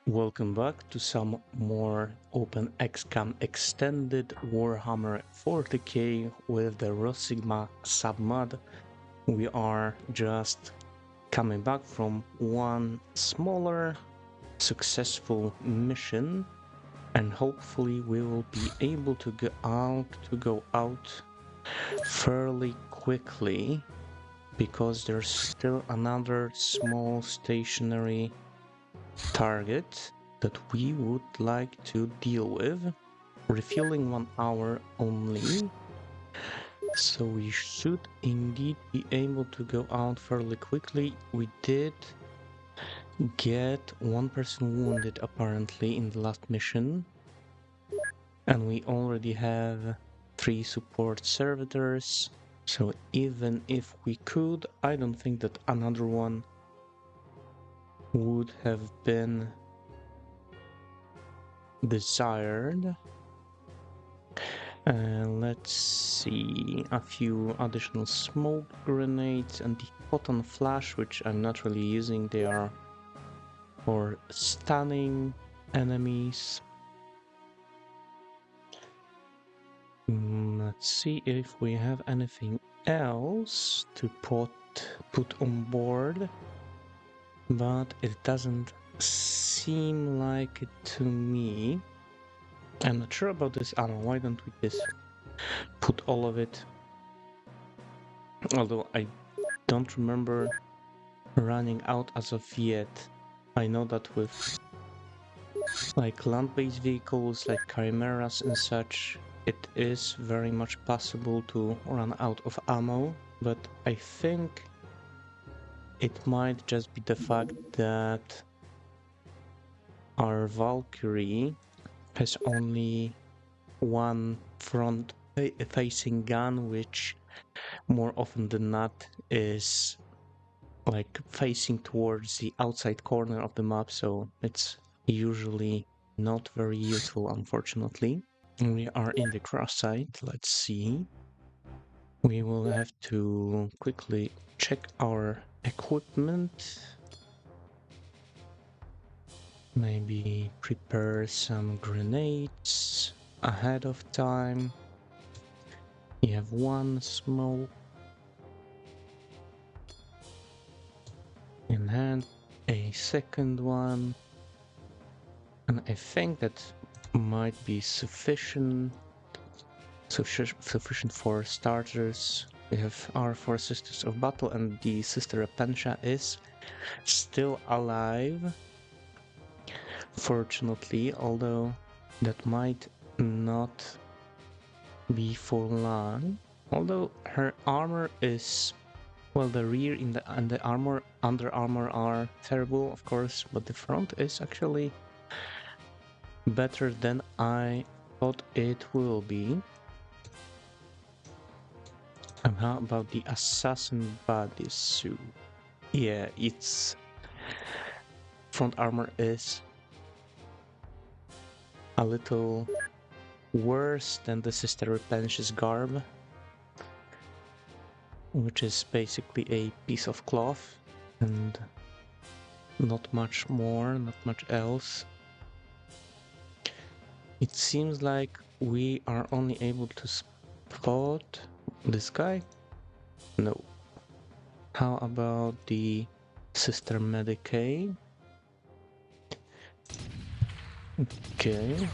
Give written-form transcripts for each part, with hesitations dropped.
Welcome back to some more Open XCOM extended Warhammer 40k with the Rosigma submod. We are just coming back from one smaller successful mission, and hopefully we will be able to go out fairly quickly, because there's still another small stationary target that we would like to deal with. Refueling 1 hour only, so we should indeed be able to go out fairly quickly. We did get one person wounded apparently in the last mission, and we already have 3 support servitors, so even if we could, I don't think that another one would have been desired. Let's see, a few additional smoke grenades and the photon flash, which I'm not really using. They are for stunning enemies. Let's see if we have anything else to put on board, but it doesn't seem like it to me. I'm not sure about this ammo. Why don't we just put all of it? Although I don't remember running out as of yet. I know that with like land-based vehicles like chimeras and such, it is very much possible to run out of ammo, but I think it might just be the fact that our Valkyrie has only one front-facing gun, which more often than not is like facing towards the outside corner of the map, so it's usually not very useful, unfortunately. We are in the cross site. Let's see. We will have to quickly check our equipment. Maybe prepare some grenades ahead of time. You have one smoke in hand, a second one, and I think that might be sufficient for starters. We have our 4 Sisters of Battle, and the Sister Repentia is still alive, fortunately, although that might not be for long. Although her armor is, well, the rear and the armor, under armor are terrible, of course, but the front is actually better than I thought it will be. And how about the assassin bodysuit? Yeah, its front armor is a little worse than the Sister Repentia's garb, which is basically a piece of cloth and not much more, not much else. It seems like we are only able to spot this guy? No. How about the Sister Medicae? Okay.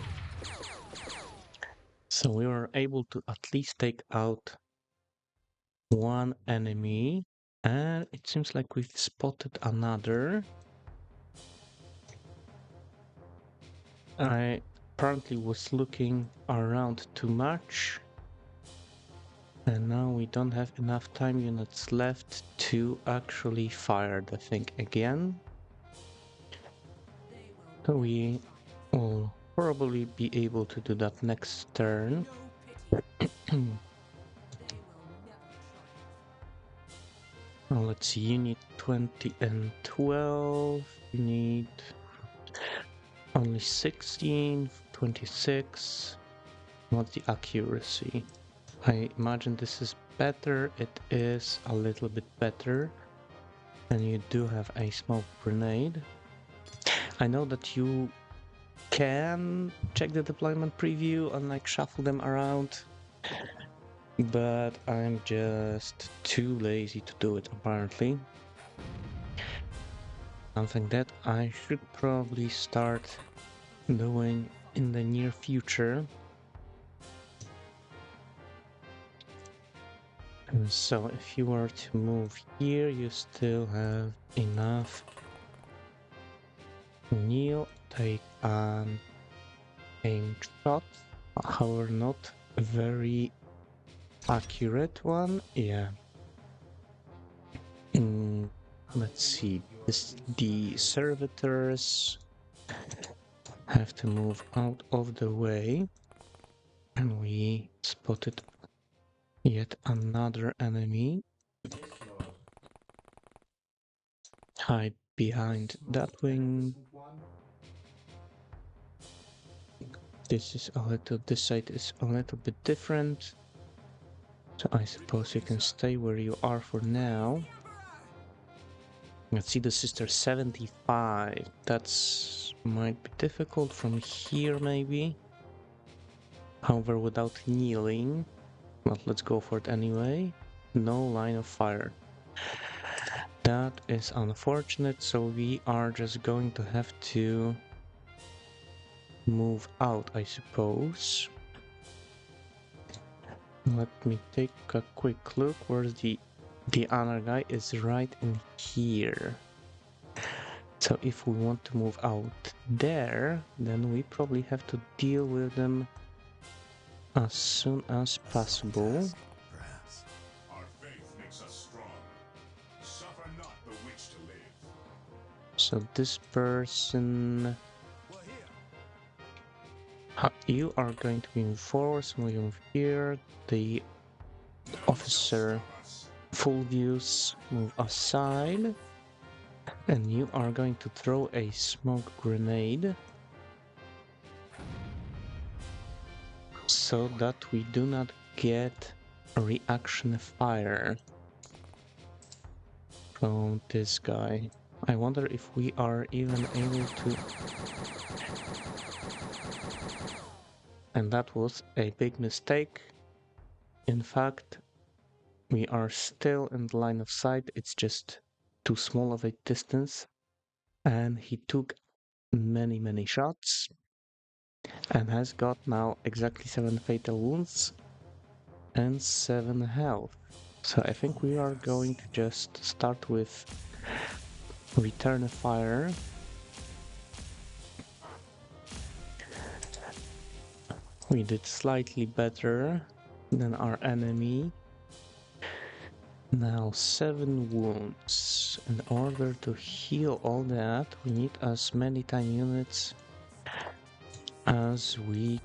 So we were able to at least take out one enemy, and it seems like we've spotted another. I apparently was looking around too much, and now we don't have enough time units left to actually fire the thing again. So we will probably be able to do that next turn. Now let's see, you need 20 and 12, you need only 16, 26. What's the accuracy? I imagine this is better. It is a little bit better. And you do have a smoke grenade. I know that you can check the deployment preview and like shuffle them around, but I'm just too lazy to do it apparently. Something that I should probably start doing in the near future. And so if you were to move here, you still have enough. Kneel, take an aimed shot, however not a very accurate one. Yeah. Let's see. The servitors have to move out of the way. And we spotted yet another enemy. Hide behind that wing. This side is a little bit different. So I suppose you can stay where you are for now. Let's see the sister 75. That's might be difficult from here maybe. However, without kneeling. But let's go for it anyway. No line of fire. That is unfortunate, so we are just going to have to move out, I suppose. Let me take a quick look where the other guy is right in here. So if we want to move out there, then we probably have to deal with them as soon as possible. Our faith makes us strong. Suffer not the witch to live. So this person, you are going to move forward, so we move here. The officer full views move aside, and you are going to throw a smoke grenade so that we do not get a reaction fire from this guy. I wonder if we are even able to... And that was a big mistake. In fact, we are still in the line of sight, it's just too small of a distance. And he took many shots and has got now exactly 7 fatal wounds and 7 health. So I think we are going to just start with return fire. We did slightly better than our enemy. Now 7 wounds. In order to heal all that, we need as many time units as we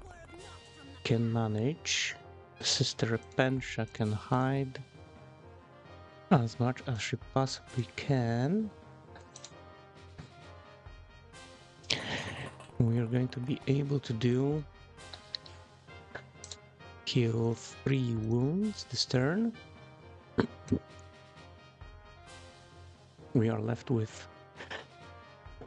can manage. Sister Pensha can hide as much as she possibly can. We are going to be able to do heal 3 wounds this turn. We are left with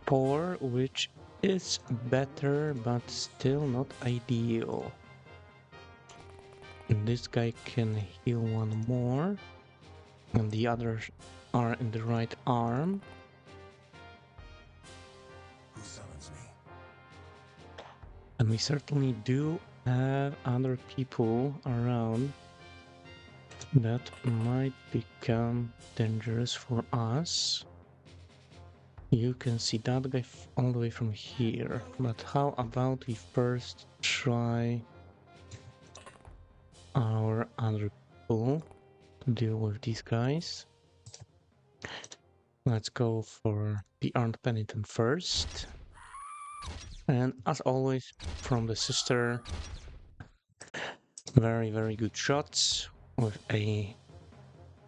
4, which is better but still not ideal. And this guy can heal 1 more, and the others are in the right arm. Who summons me? And we certainly do have other people around that might become dangerous for us. You can see that guy all the way from here, but how about we first try our other people to deal with these guys. Let's go for the Armed Penitent first. And as always, from the sister, very good shots with a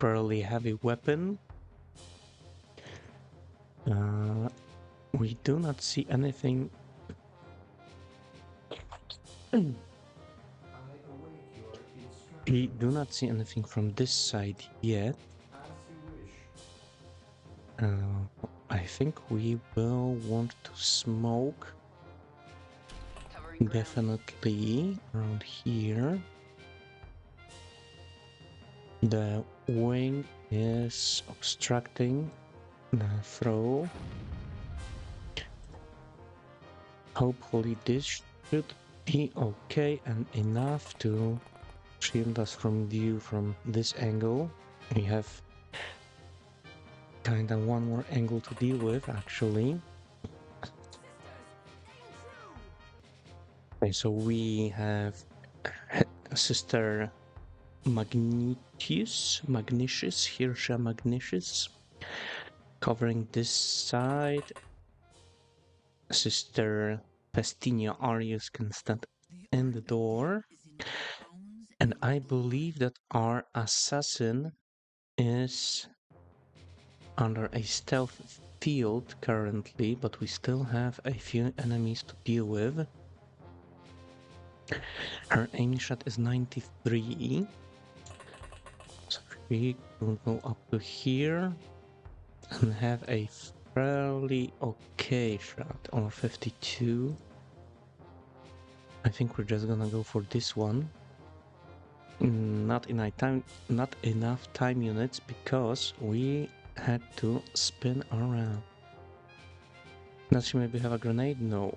fairly heavy weapon. We do not see anything. We do not see anything from this side yet. I think we will want to smoke. Definitely around here. The wing is obstructing the throw. Hopefully this should be okay and enough to shield us from view from this angle. We have kinda one more angle to deal with actually. Okay, so we have Sister Magnitius, Hirscha Magnitius, covering this side. Sister Festinia Arius can stand in the door. And I believe that our assassin is under a stealth field currently, but we still have a few enemies to deal with. Her aim shot is 93. So we will go up to here and have a fairly okay shot on 52. I think we're just gonna go for this one. Not enough time units because we had to spin around. Does she maybe have a grenade? No.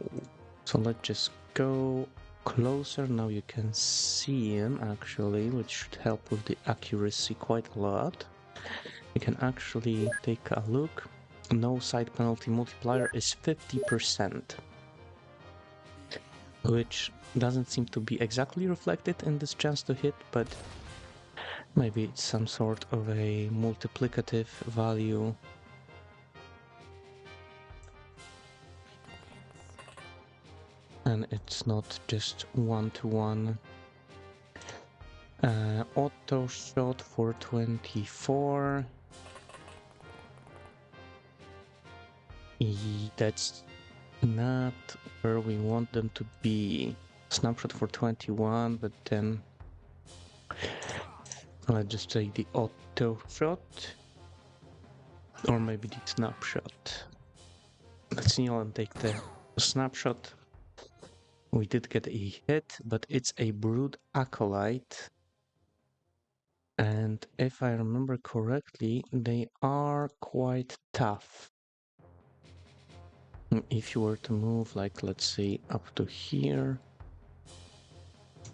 So let's just go closer. Now you can see him actually, which should help with the accuracy quite a lot. You can actually take a look. No side penalty multiplier is 50%, which doesn't seem to be exactly reflected in this chance to hit, but maybe it's some sort of a multiplicative value. And it's not just one-to-one. Auto shot for 24. That's not where we want them to be. Snapshot for 21, but then let's just take the auto shot. Or maybe the snapshot. Let's kneel and take the snapshot. We did get a hit, but it's a Brood Acolyte. And if I remember correctly, they are quite tough. If you were to move, like, let's say, up to here,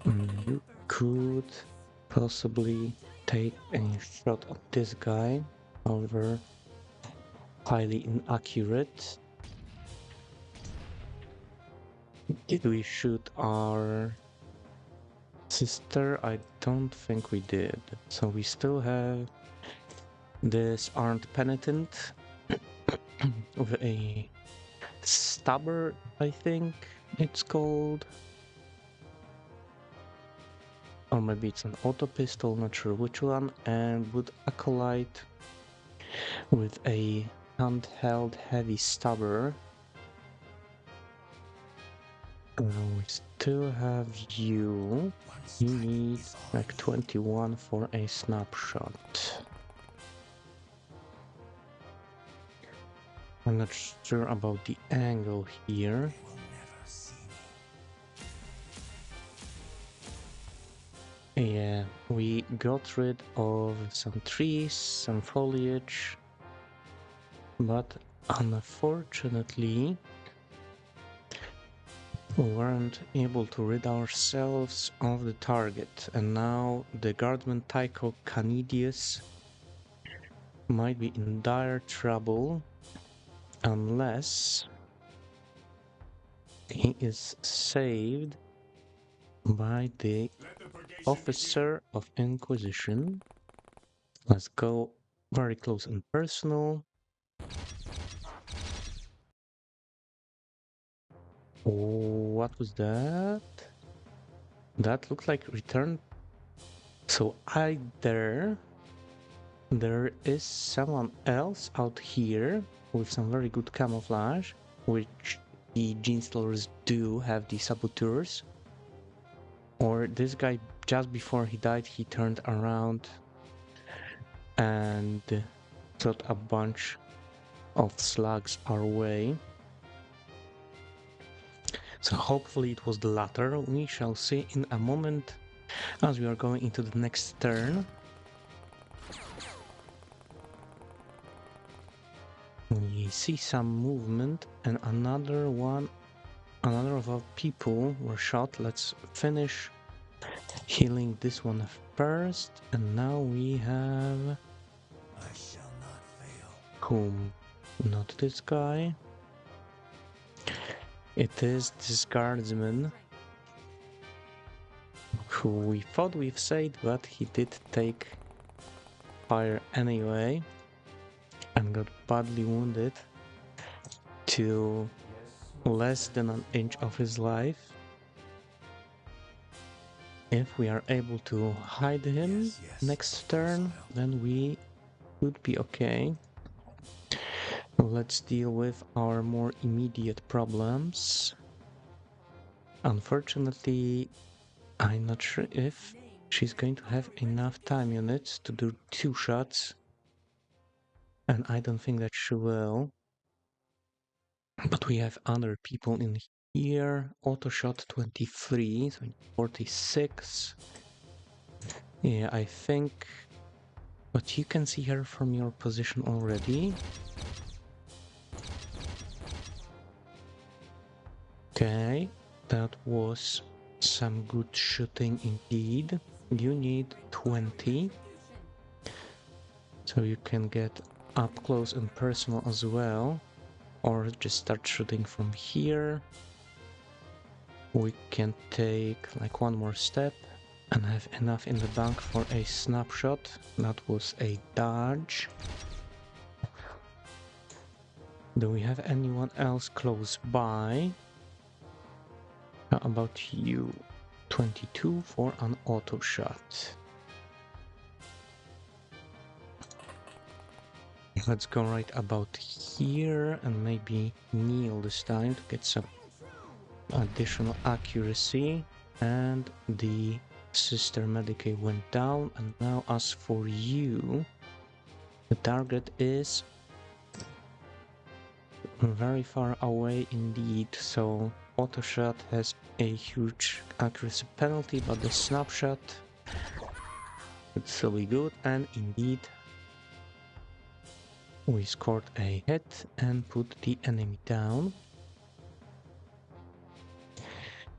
you could possibly take a shot at this guy. However, highly inaccurate. Did we shoot our sister? I don't think we did. So we still have this armed penitent with a stabber, I think it's called. Or maybe it's an auto pistol, not sure which one. And with acolyte with a handheld heavy stabber. We still have you. You need like 21 for a snapshot. I'm not sure about the angle here. Yeah, we got rid of some trees, some foliage, but unfortunately we weren't able to rid ourselves of the target, and now the guardman Tycho Canidius might be in dire trouble unless he is saved by the officer of Inquisition. Let's go very close and personal. What was that? That looked like return. So either there is someone else out here with some very good camouflage, which the Genestealers do have the saboteurs, or this guy, just before he died, he turned around and shot a bunch of slugs our way. So hopefully it was the latter. We shall see in a moment as we are going into the next turn. We see some movement and another of our people were shot. Let's finish healing this one first. And now we have... I shall not fail. Whom? Not this guy. It is this guardsman who we thought we've saved, but he did take fire anyway and got badly wounded to less than an inch of his life. If we are able to hide him next turn, then we would be okay. Let's deal with our more immediate problems. Unfortunately, I'm not sure if she's going to have enough time units to do 2 shots. And I don't think that she will. But we have other people in here. Auto shot 23, so 46. Yeah, I think... But you can see her from your position already. Okay, that was some good shooting indeed. You need 20. So you can get up close and personal as well. Or just start shooting from here. We can take like one more step and have enough in the bank for a snapshot. That was a dodge. Do we have anyone else close by? How about you? 22 for an auto shot. Let's go right about here and maybe kneel this time to get some additional accuracy. And the Sister Medicae went down, and now as for you, the target is very far away indeed, so auto shot has a huge accuracy penalty, but the snapshot would still be good, and indeed we scored a hit and put the enemy down.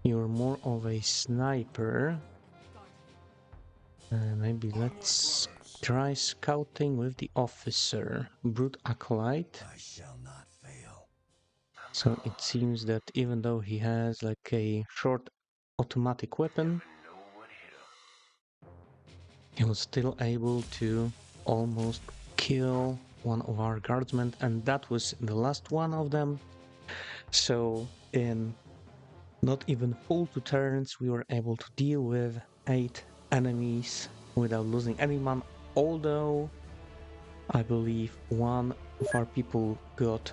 You're more of a sniper. Maybe let's try scouting with the officer, Brute Acolyte. I shall not fail. So it seems that even though he has like a short automatic weapon, he was still able to almost kill one of our guardsmen, and that was the last one of them. So in not even full 2 turns, we were able to deal with 8 enemies without losing any man, although I believe one of our people got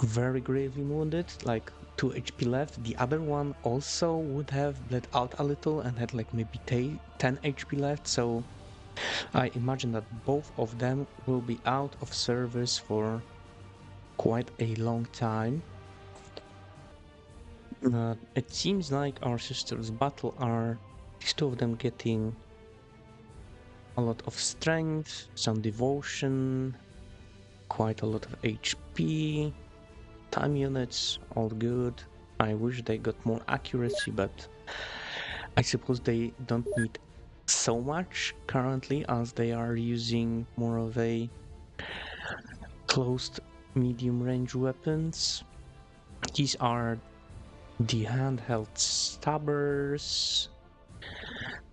very gravely wounded, like 2 HP left. The other one also would have bled out a little and had like maybe 10 HP left, so I imagine that both of them will be out of service for quite a long time. It seems like our sisters' battle are these 2 of them getting a lot of strength, some devotion, quite a lot of HP, time units, all good. I wish they got more accuracy, but I suppose they don't need so much currently, as they are using more of a closed medium range weapons. These are the handheld stabbers,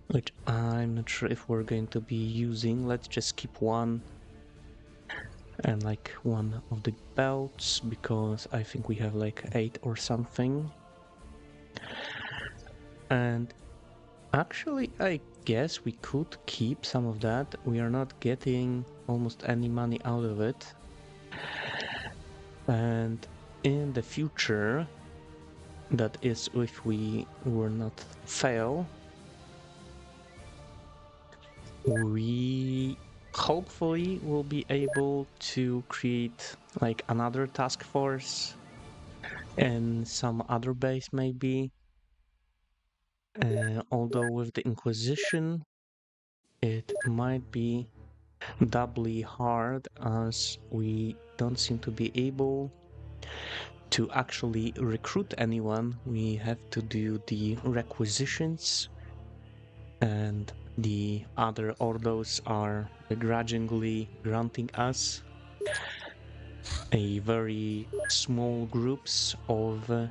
which I'm not sure if we're going to be using. Let's just keep one and like one of the belts, because I think we have like 8 or something. And actually, I guess we could keep some of that. We are not getting almost any money out of it. And in the future, that is if we were not fail, we hopefully we'll be able to create like another task force and some other base maybe. Although with the Inquisition, it might be doubly hard as we don't seem to be able to actually recruit anyone. We have to do the requisitions, and the other ordos are begrudgingly granting us a very small groups of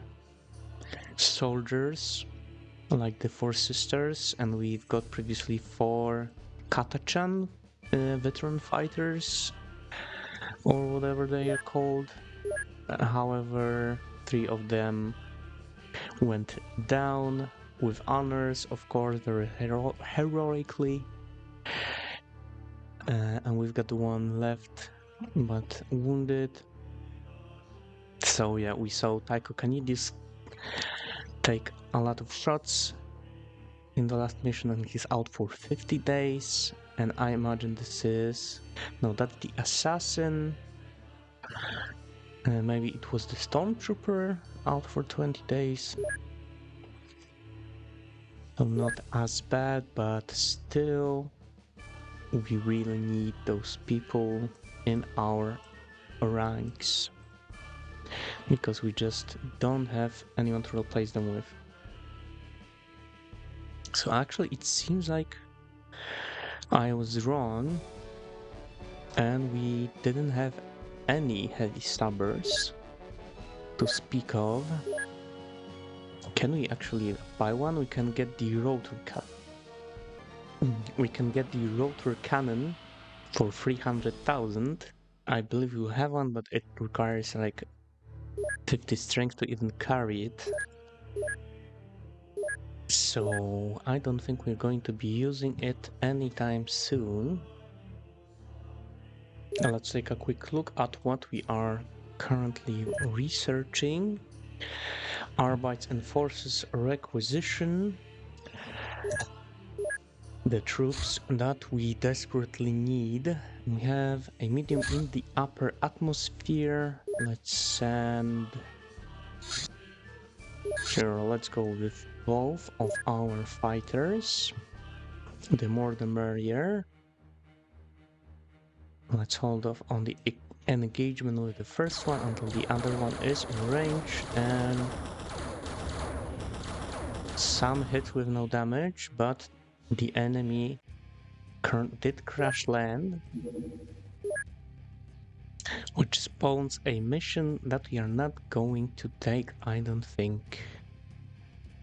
soldiers like the Four Sisters, and we've got previously 4 Katachan veteran fighters or whatever they are called. However, 3 of them went down with honors, of course, very heroically. And we've got 1 left, but wounded. So yeah, we saw Taiko Kanidis take a lot of shots in the last mission, and he's out for 50 days. And I imagine this is... No, that's the assassin. Maybe it was the stormtrooper out for 20 days. So not as bad, but still, we really need those people in our ranks, because we just don't have anyone to replace them with. So actually, it seems like I was wrong, and we didn't have any heavy stabbers to speak of. Can we actually buy one? We can get the rotor cannon. We can get the rotor cannon for 300,000. I believe we have one, but it requires like 50 strength to even carry it. So I don't think we're going to be using it anytime soon. Let's take a quick look at what we are currently researching. Arbites and Forces Requisition. The troops that we desperately need. We have a medium in the upper atmosphere. Let's send... Sure, let's go with both of our fighters. The more the merrier. Let's hold off on the engagement with the first one until the other one is in range, and some hits with no damage, but the enemy did crash land, which spawns a mission that we are not going to take, I don't think,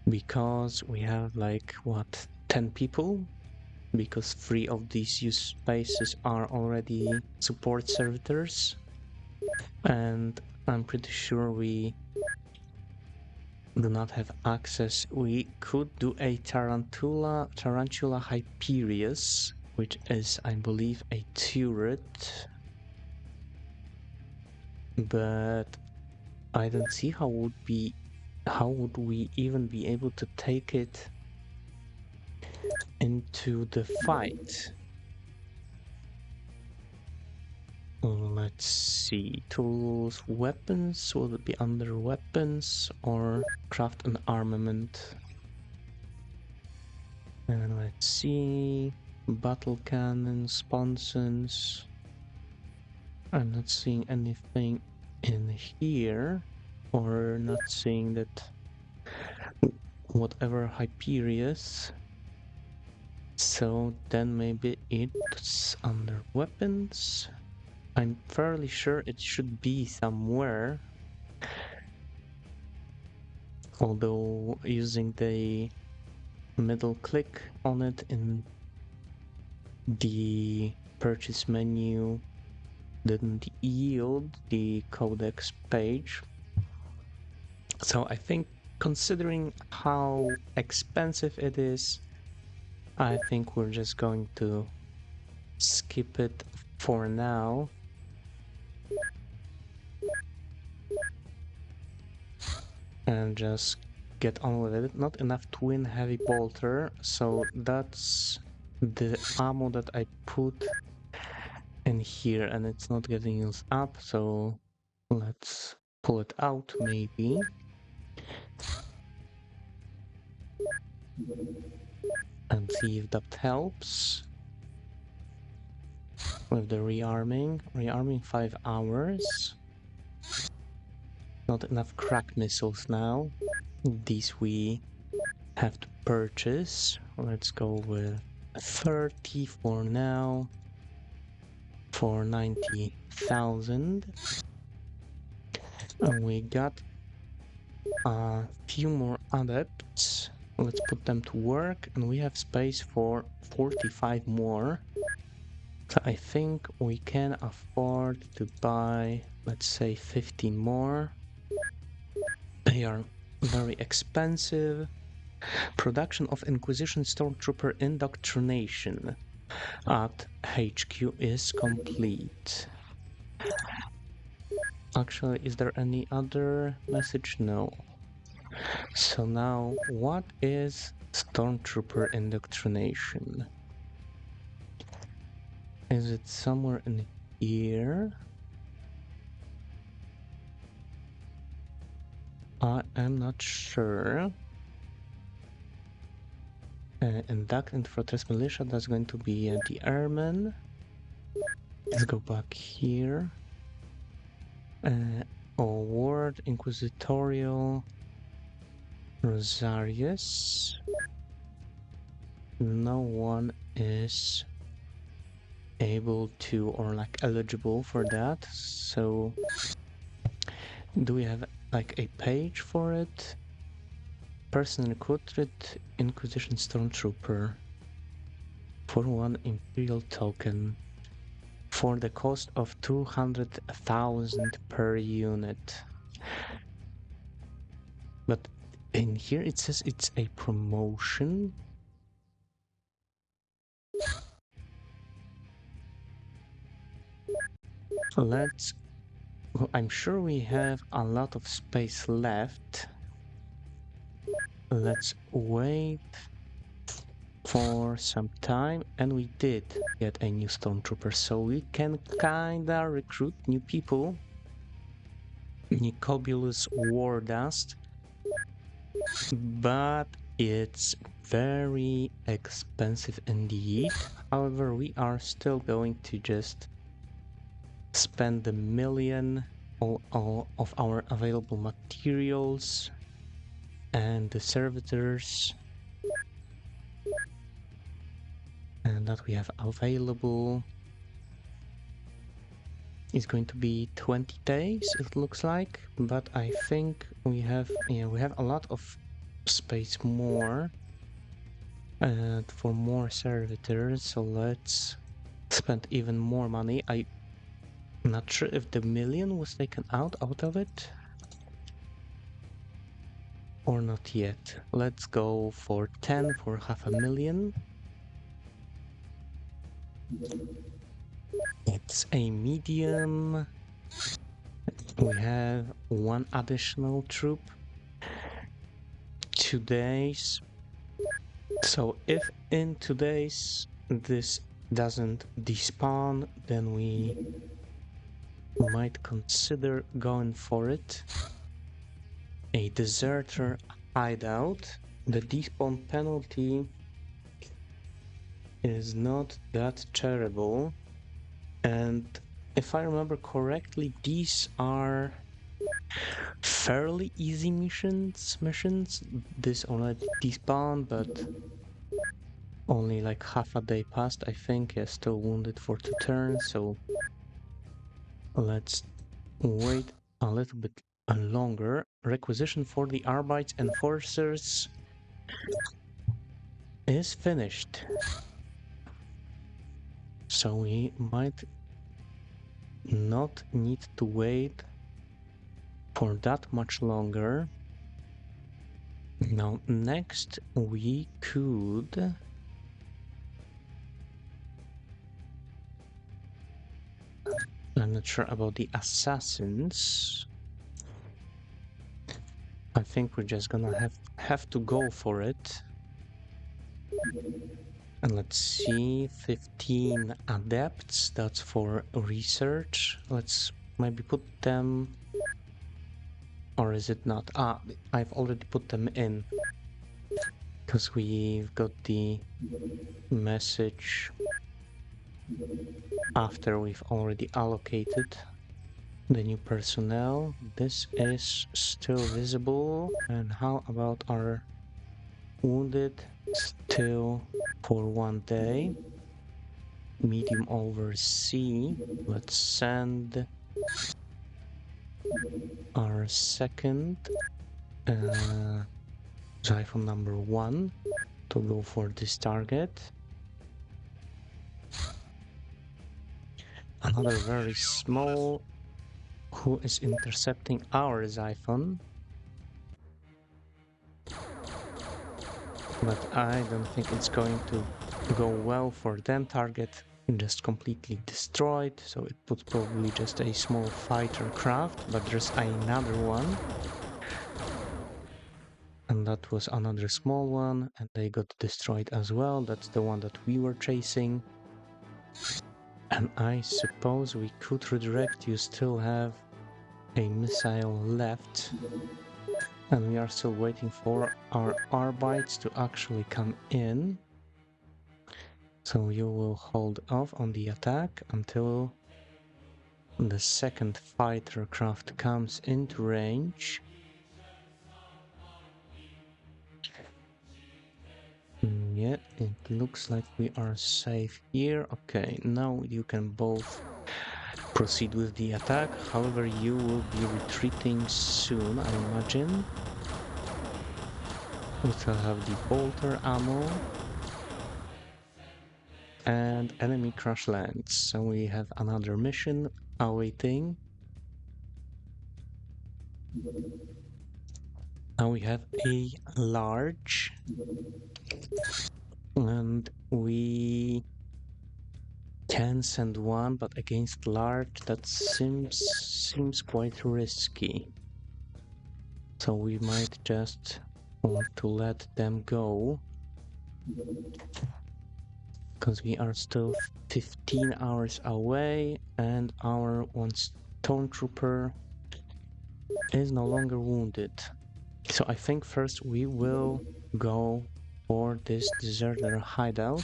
because we have like, what, 10 people? Because 3 of these use spaces are already support servitors, and I'm pretty sure we do not have access. We could do a Tarantula Hyperius, which is, I believe, a turret, but I don't see how would we even be able to take it into the fight. Let's see, tools, weapons, will it be under weapons or craft an armament? And let's see, battle cannons, sponsons. I'm not seeing anything in here, or not seeing that whatever Hyperius. So then maybe it's under weapons. I'm fairly sure it should be somewhere. Although using the middle click on it in the purchase menu didn't yield the codex page. So I think, considering how expensive it is, I think we're just going to skip it for now. And just get on with it. Not enough twin heavy bolter, so that's the ammo that I put in here and it's not getting used up, so let's pull it out maybe. And see if that helps. With the rearming. Rearming 5 hours. Not enough crack missiles now. These we have to purchase. Let's go with 30 for now. For 90,000. And we got a few more adepts. Let's put them to work, and we have space for 45 more. So I think we can afford to buy, let's say, 15 more. They are very expensive. Production of Inquisition Stormtrooper Indoctrination at HQ is complete. Actually, is there any other message? No. So now, what is Stormtrooper Indoctrination? Is it somewhere in here? I am not sure. Induct into Fortress Militia, that's going to be the Airmen. Let's go back here. Award Inquisitorial Rosarius. No one is able to or like eligible for that. So do we have like a page for it? Person recruited Inquisition Stormtrooper for 1 Imperial token for the cost of 200,000 per unit. But in here it says it's a promotion. Let's... I'm sure we have a lot of space left. Let's wait for some time, and we did get a new Stormtrooper, so we can kinda recruit new people. Nicobulus Wardust, but it's very expensive indeed. However, we are still going to just spend the million all of our available materials and the servitors and that we have available is going to be 20 days, it looks like, but I think we have a lot of space more for more servitors, so let's spend even more money. I'm not sure if the million was taken out of it or not yet. Let's go for 10 for 500,000. It's a medium. We have 1 additional troop. 2 days. So if in 2 days this doesn't despawn, then we might consider going for it. A deserter hideout. The despawn penalty is not that terrible, and if I remember correctly, these are fairly easy missions. This already despawned, but only like half a day passed, I think. Yeah, still wounded for 2 turns, so let's wait a little bit longer. Requisition for the Arbite Enforcers is finished. So we might not need to wait for that much longer. Now, next we could... I'm not sure about the assassins. I think we're just gonna have to go for it. And let's see, 15 adepts, that's for research. Let's maybe put them, or is it not? I've already put them in, because we've got the message after we've already allocated the new personnel. This is still visible. And how about our wounded? Still for 1 day. Medium over C. Let's send our second Xiphon number 1 to go for this target. Another very small who is intercepting our Xiphon. But I don't think it's going to go well for them. Target just completely destroyed, so it was probably just a small fighter craft, but there's another one. And that was another small one, and they got destroyed as well. That's the one that we were chasing. And I suppose we could redirect. You still have a missile left. And we are still waiting for our Arbites to actually come in. So you will hold off on the attack until the second fighter craft comes into range. Yeah, it looks like we are safe here. Okay, now you can both proceed with the attack. However, you will be retreating soon, I imagine. We still have the bolter ammo. And enemy crash lands. So we have another mission awaiting. Now we have a large. And we can send one, but against large that seems quite risky. So we might just want to let them go. Because we are still 15 hours away and our one stormtrooper is no longer wounded. So I think first we will go for this deserter hideout.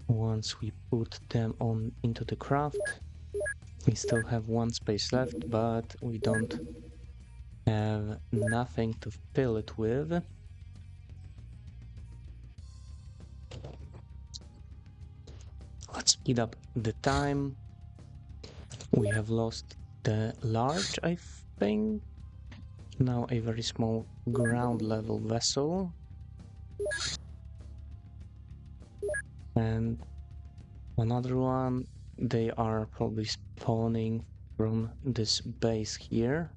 Once we put them on into the craft, we still have one space left, but we don't have nothing to fill it with. Let's speed up the time. We have lost the large, I think. Now a very small ground level vessel. And another one, they are probably spawning from this base here.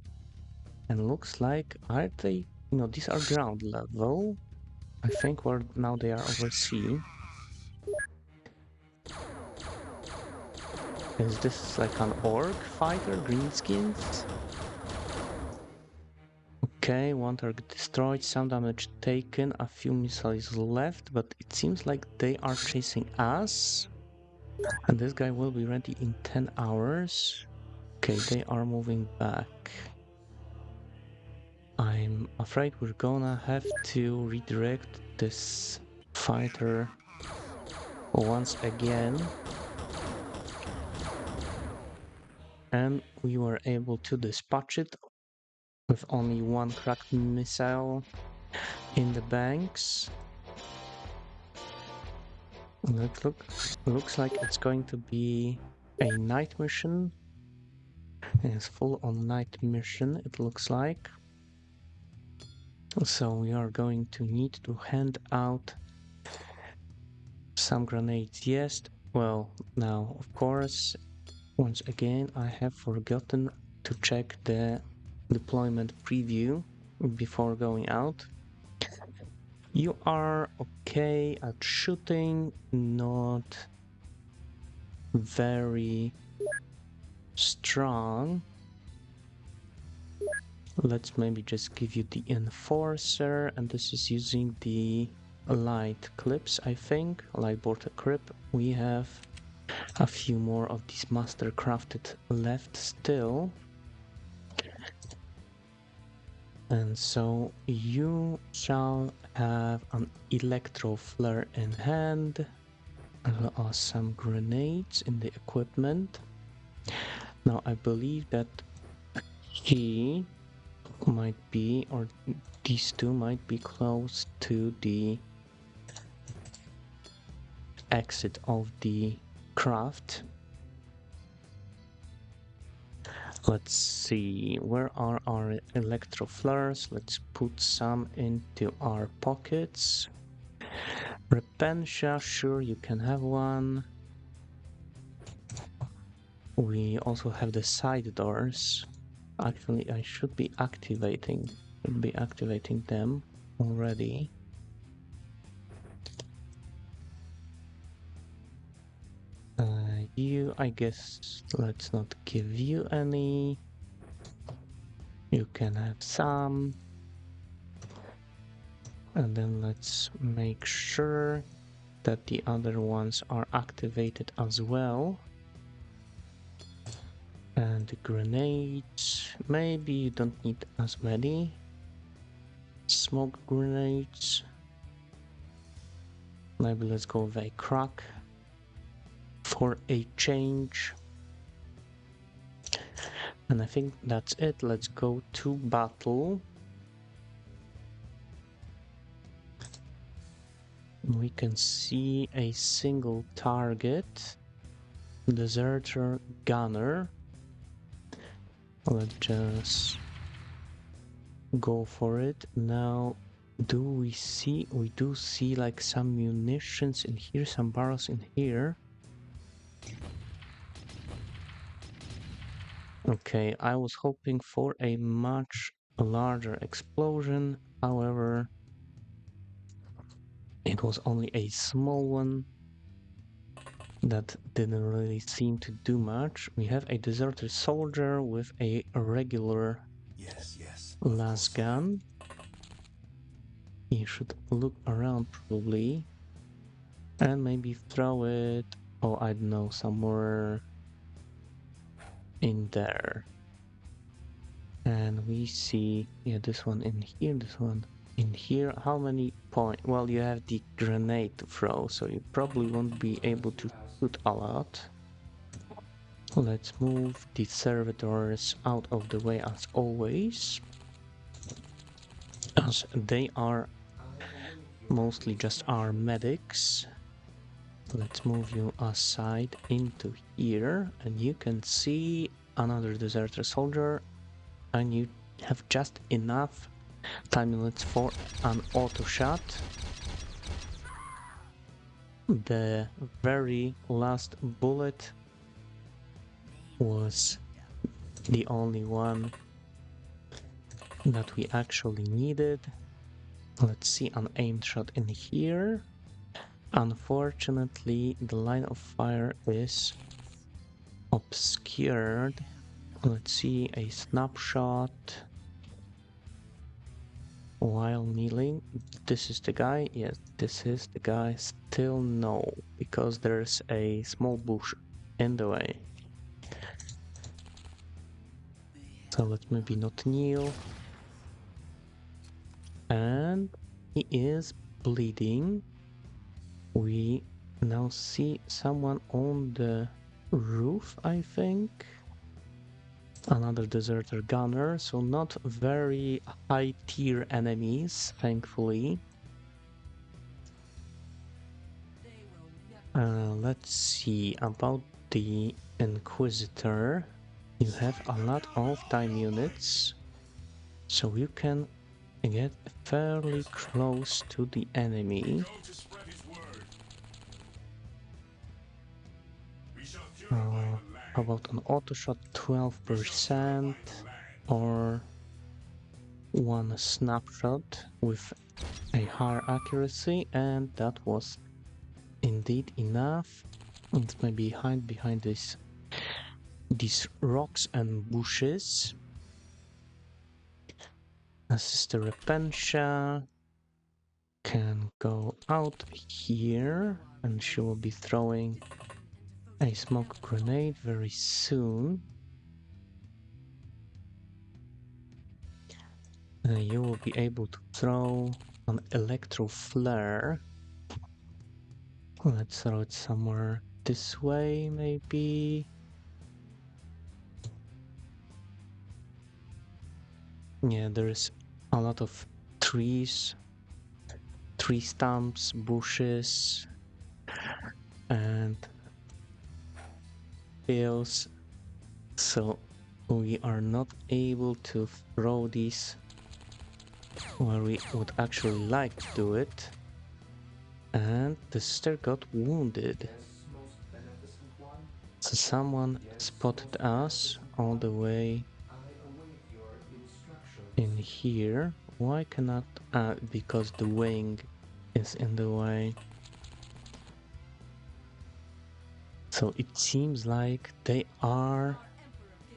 And looks like, are they, these are ground level. I think now they are over sea. Is this like an orc fighter, greenskins? Okay, one target destroyed, some damage taken, a few missiles left, but it seems like they are chasing us. And this guy will be ready in 10 hours. Okay, they are moving back. I'm afraid we're gonna have to redirect this fighter once again. And we were able to dispatch it with only one cracked missile in the banks. Looks like it's going to be a night mission. It's full on night mission, it looks like. So we are going to need to hand out some grenades. Yes, well, now, of course, once again, I have forgotten to check the deployment preview before going out. You are okay at shooting, not very strong. Let's maybe just give you the enforcer, and this is using the light clips, I think. Light border clip. We have a few more of these master crafted left still. And so you shall have an electro flare in hand. There are some grenades in the equipment. Now I believe that he might be, or these two might be close to the exit of the craft. Let's see, where are our electro flares? Let's put some into our pockets. Repentia, sure, you can have one. We also have the side doors. Actually, I should be activating them already. You, I guess, let's not give you any. You can have some. And then let's make sure that the other ones are activated as well. And the grenades, maybe you don't need as many. Smoke grenades. Maybe let's go with a crack for a change. And I think that's it. Let's go to battle. We can see a single target. Deserter gunner. Let's just go for it. Now, we do see like some munitions in here, some barrels in here. Okay, I was hoping for a much larger explosion, however, it was only a small one that didn't really seem to do much. We have a deserter soldier with a regular las gun. He should look around probably and maybe throw it, oh, I don't know, somewhere in there. And we see, yeah, this one in here, this one in here. How many points? Well, you have the grenade to throw, so you probably won't be able to shoot a lot. Let's move the servitors out of the way as always, as they are mostly just our medics. Let's move you aside into here, and you can see another deserter soldier, and you have just enough time limits for an auto shot. The very last bullet was the only one that we actually needed. Let's see an aimed shot in here. Unfortunately, the line of fire is obscured. Let's see a snapshot while kneeling. This is the guy. Yes, this is the guy. Still no, because there's a small bush in the way. So let's maybe not kneel. And he is bleeding. We now see someone on the roof, I think. Another deserter gunner, so not very high tier enemies, thankfully. Let's see about the Inquisitor. You have a lot of time units, so you can get fairly close to the enemy. How about an auto shot 12% or one snapshot with a higher accuracy, and that was indeed enough. Let's maybe hide behind these rocks and bushes. Sister Repentia. can go out here, and she will be throwing a smoke grenade very soon. You will be able to throw an electro flare. Let's throw it somewhere this way, maybe. Yeah, there's a lot of trees, tree stumps, bushes, and fields. So we are not able to throw these where we would actually like to do it. And the sister got wounded. So someone spotted us all the way in here. Why cannot? Because the wing is in the way. So it seems like they are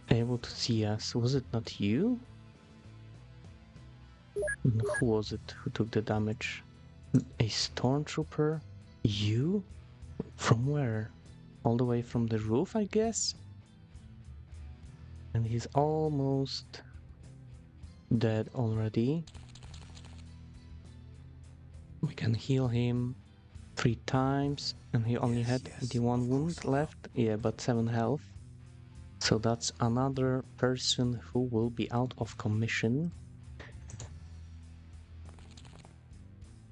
able to see us. Was it not you? Who was it who took the damage? A stormtrooper? You? From where? All the way from the roof, I guess? And he's almost dead already. We can heal him 3 times, and he only had the 1 wound left. Yeah, but 7 health. So that's another person who will be out of commission.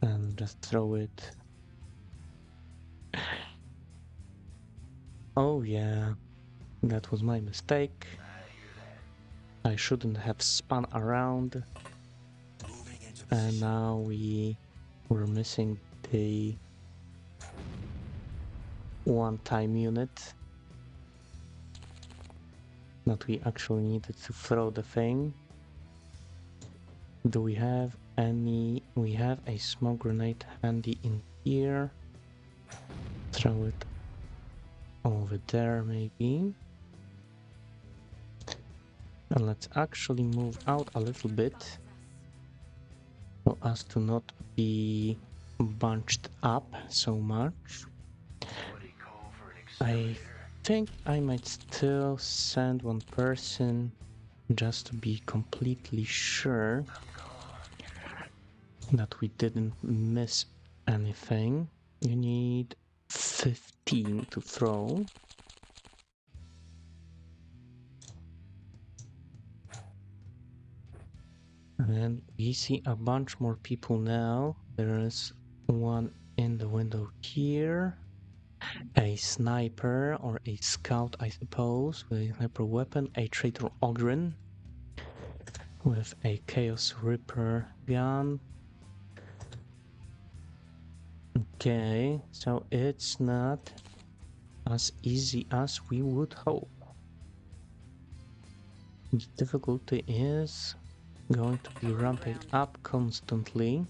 And just throw it. Oh yeah, that was my mistake. I shouldn't have spun around. And now we're missing the one-time unit that we actually needed to throw the thing. Do we have any? We have a smoke grenade handy in here. Throw it over there maybe. And let's actually move out a little bit so as to not be bunched up so much. I think I might still send one person just to be completely sure that we didn't miss anything. You need 15 to throw. And we see a bunch more people now. There is one in the window here. A sniper or a scout, I suppose, with a sniper weapon. A traitor Ogren with a Chaos Ripper gun. Okay, so it's not as easy as we would hope. The difficulty is going to be ramping up constantly.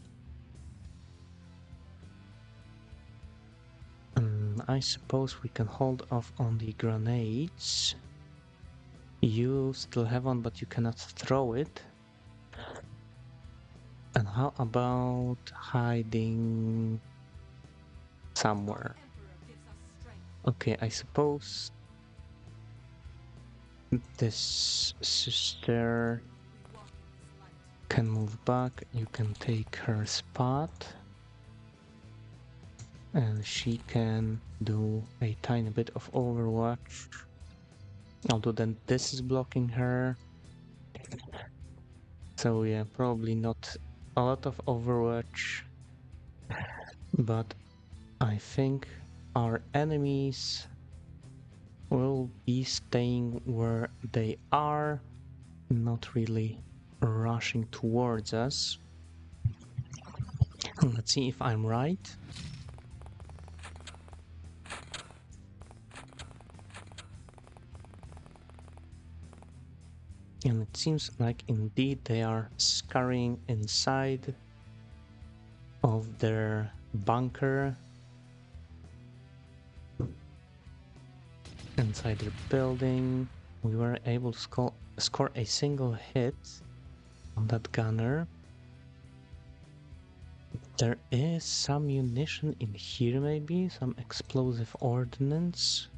I suppose we can hold off on the grenades. You still have one, but you cannot throw it. And how about hiding somewhere? Okay, I suppose this sister can move back. You can take her spot. And she can do a tiny bit of overwatch. Although then this is blocking her. So yeah, probably not a lot of overwatch. But I think our enemies will be staying where they are, not really rushing towards us. Let's see if I'm right. And it seems like indeed they are scurrying inside of their bunker, inside their building. We were able to score a single hit on that gunner. There is some munition in here, maybe some explosive ordnance.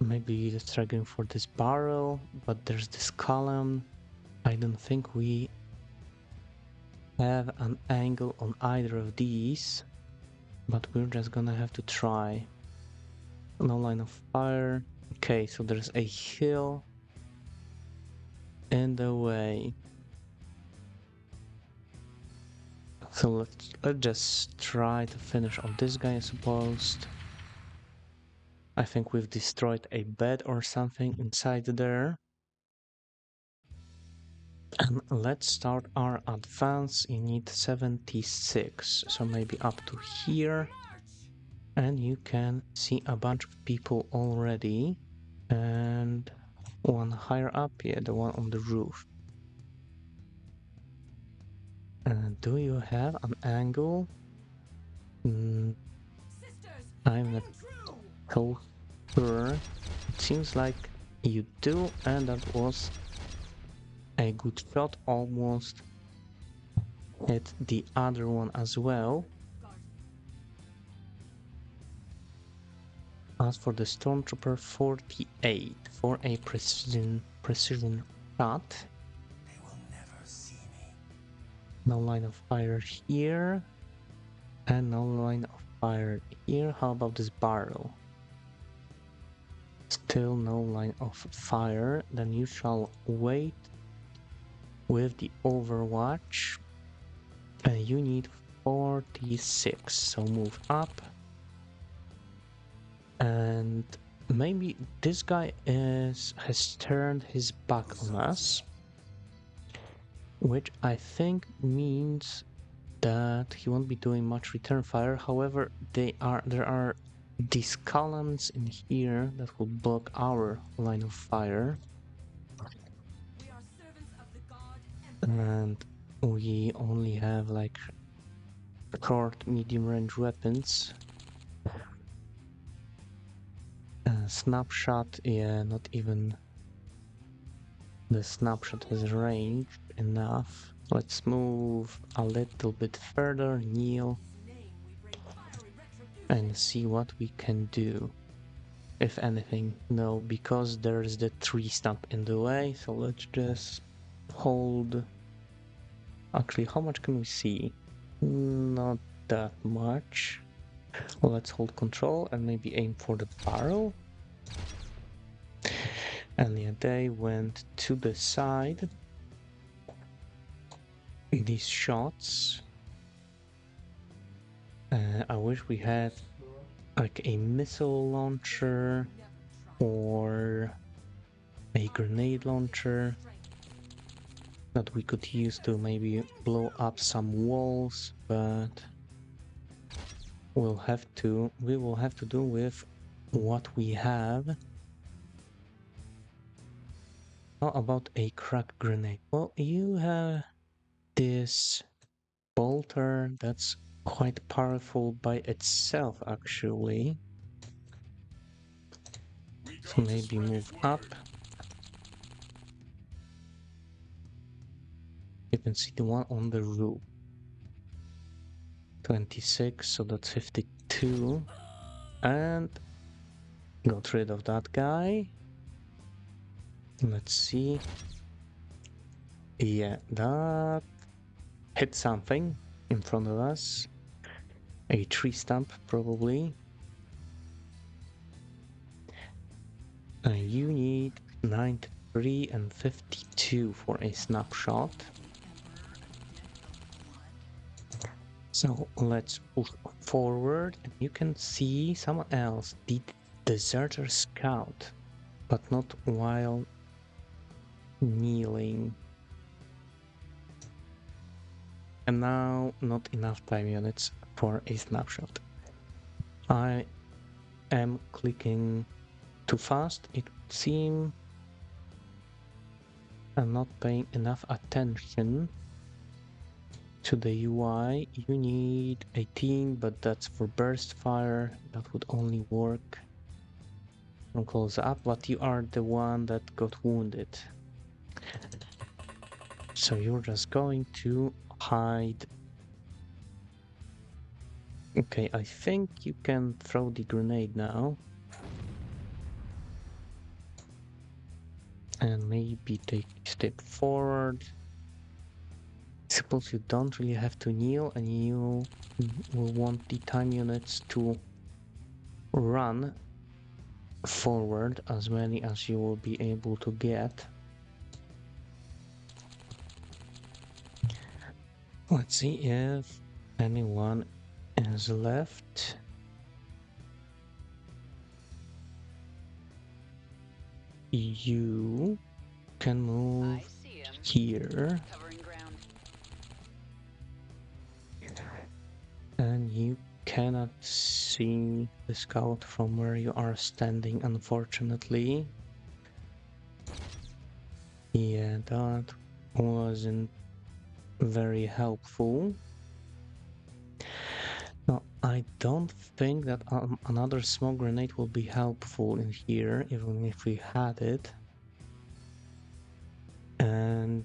Maybe it's triggering for this barrel, but there's this column. I don't think we have an angle on either of these, but we're just gonna have to try. No line of fire. Okay, so there's a hill in the way. So let's just try to finish off this guy, I suppose. I think we've destroyed a bed or something inside there. And let's start our advance. You need 76, so maybe up to here. And you can see a bunch of people already. And one higher up, yeah, the one on the roof. Do you have an angle? I'm not so sure. It seems like you do, and that was a good shot. Almost hit the other one as well. As for the Stormtrooper 48 for a precision shot. They will never see me. No line of fire here. And no line of fire here. How about this barrel? Still no line of fire. Then you shall wait with the Overwatch. And you need 46. So move up. And maybe this guy has turned his back on us, which I think means that he won't be doing much return fire. However, there are these columns in here that will block our line of fire, and we only have like short, medium range weapons. Snapshot, yeah, not even the snapshot has range enough. Let's move a little bit further, kneel, and see what we can do. If anything, no, because there's the tree stump in the way, so let's just hold. Actually, how much can we see? Not that much. Let's hold control and maybe aim for the barrel. And yeah, they went to the side. These shots. I wish we had like a missile launcher or a grenade launcher that we could use to maybe blow up some walls, but we will have to do with what we have. How about a crack grenade? Well, you have this bolter that's quite powerful by itself, actually. So maybe move up. You can see the one on the roof. 26, so that's 52. And got rid of that guy. Let's see. Yeah, that hit something in front of us. A tree stump, probably. You need 93 and 52 for a snapshot. So let's push forward, and you can see someone else, the deserter scout, but not while kneeling. And now not enough time units for a snapshot. I am clicking too fast, it would seem. I'm not paying enough attention to the UI. You need 18, but that's for burst fire. That would only work from close up, but you are the one that got wounded. So you're just going to hide. Okay, I think you can throw the grenade now. And maybe take a step forward. Suppose you don't really have to kneel and you will want the time units to run forward as many as you will be able to get. Let's see if anyone is left. You can move here. And you cannot see the scout from where you are standing, unfortunately. Yeah, that wasn't very helpful. No, I don't think that another smoke grenade will be helpful in here, even if we had it. And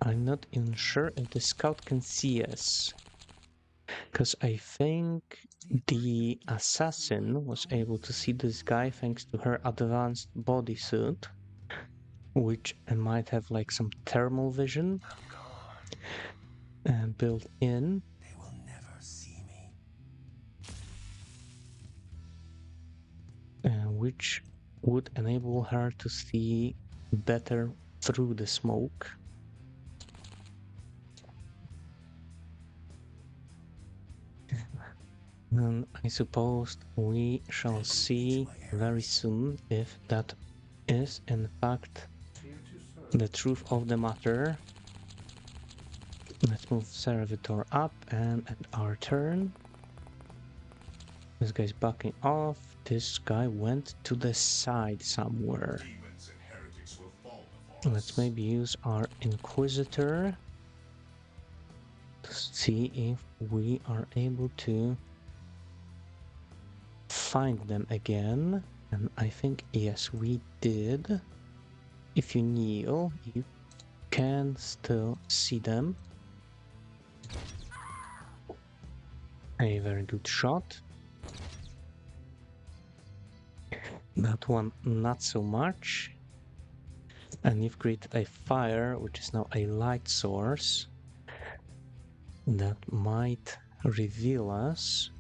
I'm not even sure if the scout can see us. Because I think the assassin was able to see this guy thanks to her advanced bodysuit, which might have like some thermal vision built in. They will never see me. Which would enable her to see better through the smoke. And I suppose we shall see very soon if that is in fact the truth of the matter. Let's move Servitor up and at our turn. This guy's backing off. This guy went to the side somewhere. Demons and heretics will fall before Let's us. maybe use our Inquisitor to see if we are able to find them again. And I think, yes, we did. If you kneel, you can still see them. A very good shot. That one, not so much. And you've created a fire, which is now a light source. That might reveal us.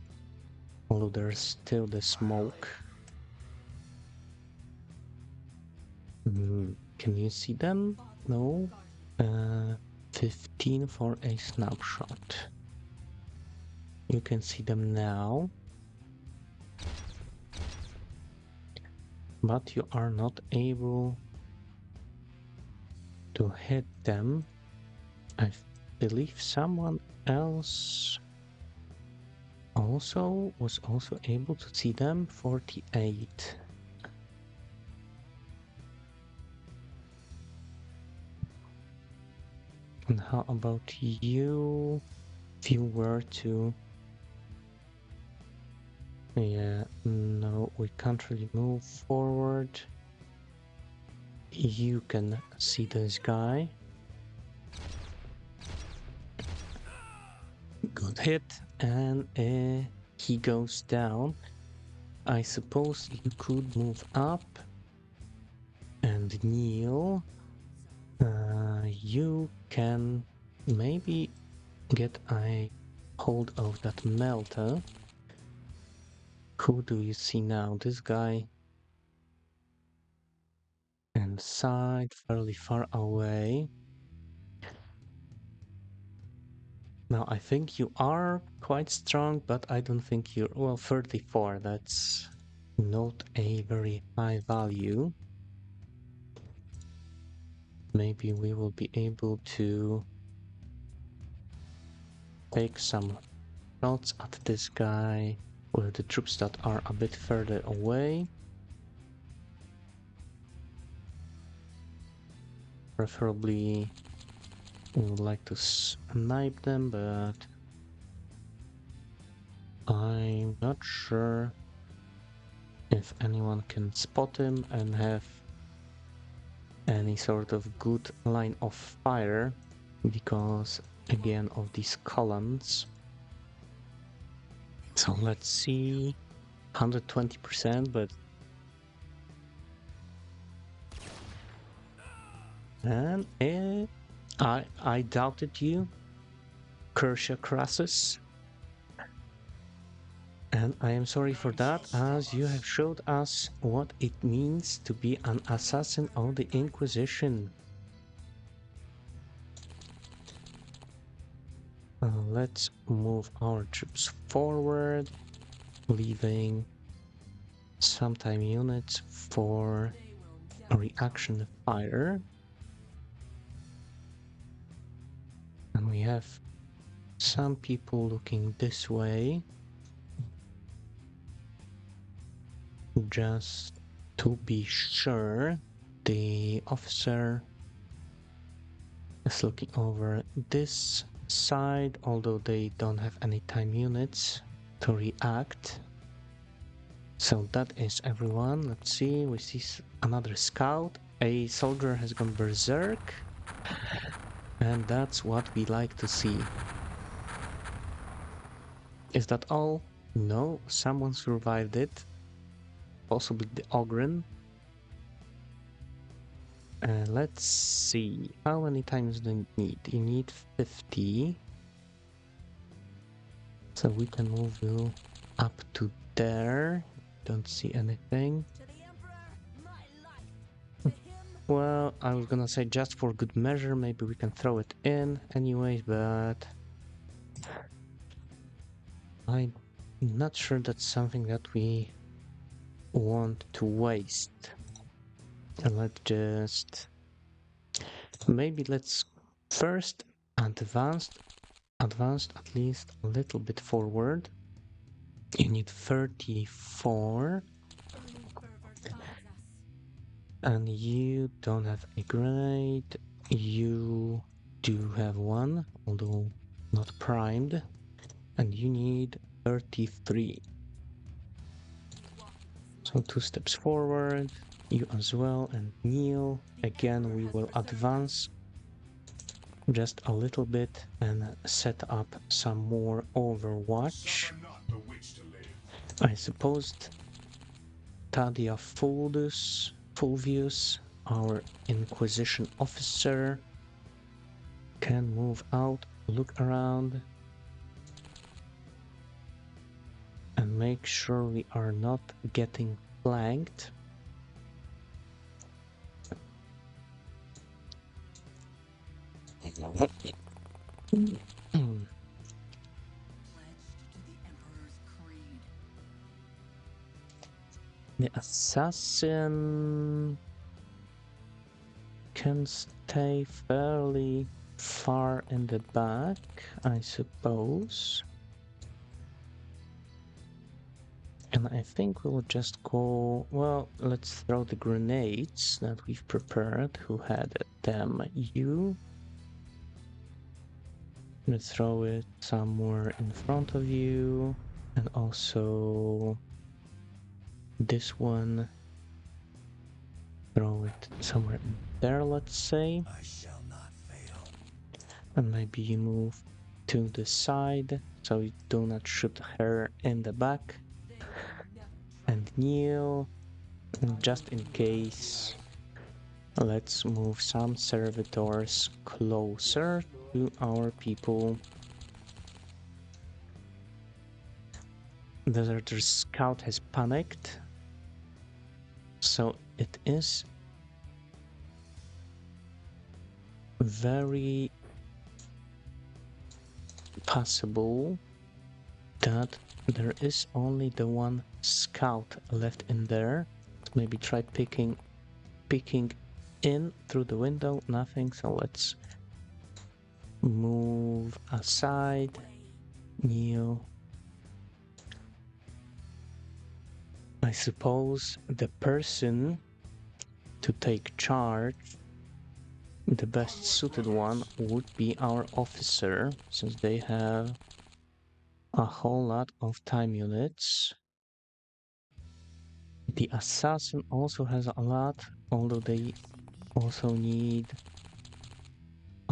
Although there's still the smoke. Can you see them? No. 15 for a snapshot. You can see them now. But you are not able to hit them. I believe someone else was also able to see them. 48. And how about you? If you were to... Yeah, no, we can't really move forward. You can see this guy. Good hit, and he goes down. I suppose you could move up and kneel. You can maybe get a hold of that melter. Who do you see now? This guy inside, fairly far away. Now, I think you are quite strong, but I don't think you're... Well, 34, that's not a very high value. Maybe we will be able to take some shots at this guy with the troops that are a bit further away. Preferably, we would like to snipe them, but I'm not sure if anyone can spot him and have any sort of good line of fire. because again of these columns. So let's see, 120%, but and I doubted you, Kersha Crassus, and I am sorry for that, as you have showed us what it means to be an assassin of the Inquisition. Let's move our troops forward, leaving some time units for reaction fire. And we have some people looking this way, just to be sure. The officer is looking over this side, although they don't have any time units to react. So that is everyone. Let's see, we see another scout. A soldier has gone berserk, and that's what we like to see. Is that all? No, someone survived it. Possibly the Ogren. Let's see, how many times do you need? You need 50. So we can move you up to there. Don't see anything. Well, I was gonna say just for good measure, maybe we can throw it in anyways, but I'm not sure that's something that we want to waste. And let's first advance at least a little bit forward. You need 34. And you don't have a grenade. You do have one, although not primed. And you need 33. So 2 steps forward. You as well, and kneel. Again, we will advance just a little bit and set up some more overwatch. I suppose Tadia Fulvius, our Inquisition officer, can move out, look around, and make sure we are not getting flanked. The assassin can stay fairly far in the back, I suppose. And I think we'll just go, well, let's throw the grenades that we've prepared. Who had them? You. Let's throw it somewhere in front of you. And also this one. Throw it somewhere there, let's say. I shall not fail. And maybe you move to the side so you do not shoot her in the back. And kneel. And just in case, let's move some servitors closer to our people. Deserter Scout has panicked, so it is very possible that there is only the one scout left in there. Maybe try peeking in through the window. Nothing, so let's move aside. Kneel. I suppose the person to take charge, the best suited one, would be our officer, since they have a whole lot of time units. The assassin also has a lot, although they also need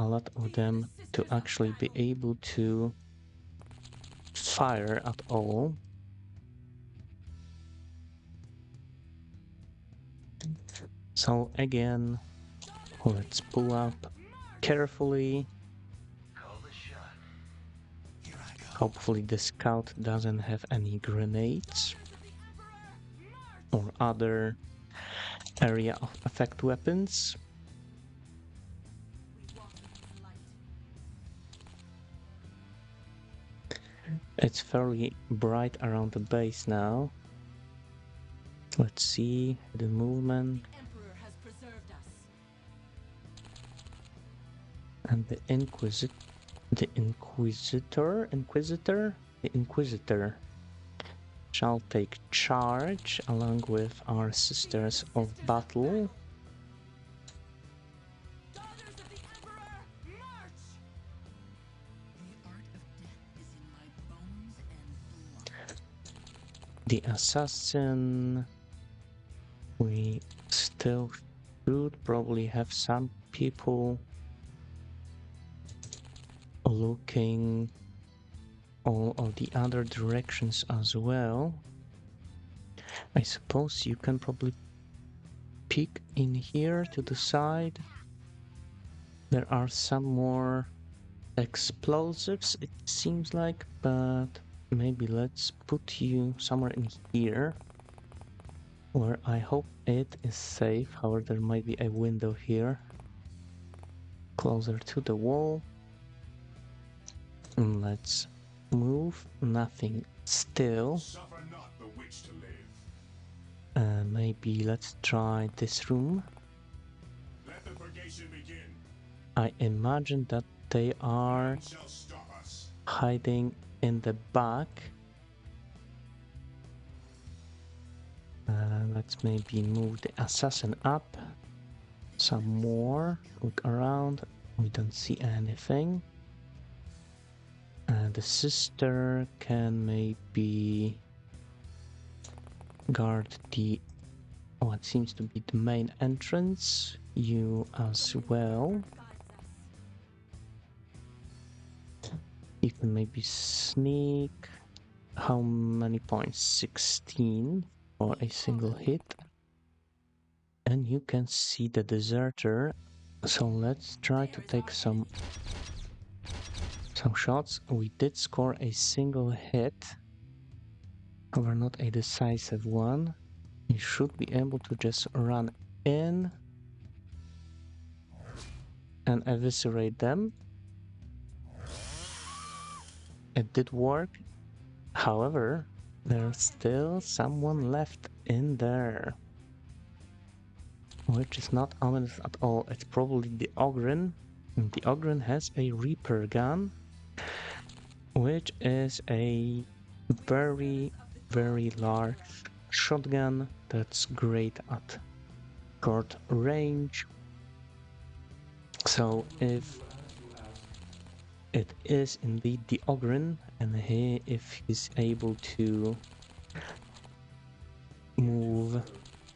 a lot of them to actually be able to fire at all. So again, let's pull up carefully. Hopefully the scout doesn't have any grenades or other area of effect weapons. It's fairly bright around the base now. Let's see the movement. And the Inquisitor shall take charge along with our Sisters of Battle. The Assassin, we still should probably have some people looking all of the other directions as well. I suppose you can probably peek in here to the side. There are some more explosives, it seems like, but maybe let's put you somewhere in here where I hope it is safe. However, there might be a window here closer to the wall. And let's move. Nothing still. Suffer not the witch to live. Maybe let's try this room. Let the purgation begin. I imagine that they are None shall stop us. hiding in the back. Let's maybe move the assassin up some more. Look around. We don't see anything. The sister can maybe guard the what seems to be the main entrance. You as well. You can maybe sneak. How many points? 16 for a single hit. And you can see the deserter. So let's try to take some shots. We did score a single hit. However, not a decisive one. You should be able to just run in and eviscerate them. It did work. However, there's still someone left in there, which is not ominous at all. It's probably the Ogren. And the Ogren has a Reaper gun, which is a very, very large shotgun that's great at short range. So if it is indeed the Ogren, and if he's able to move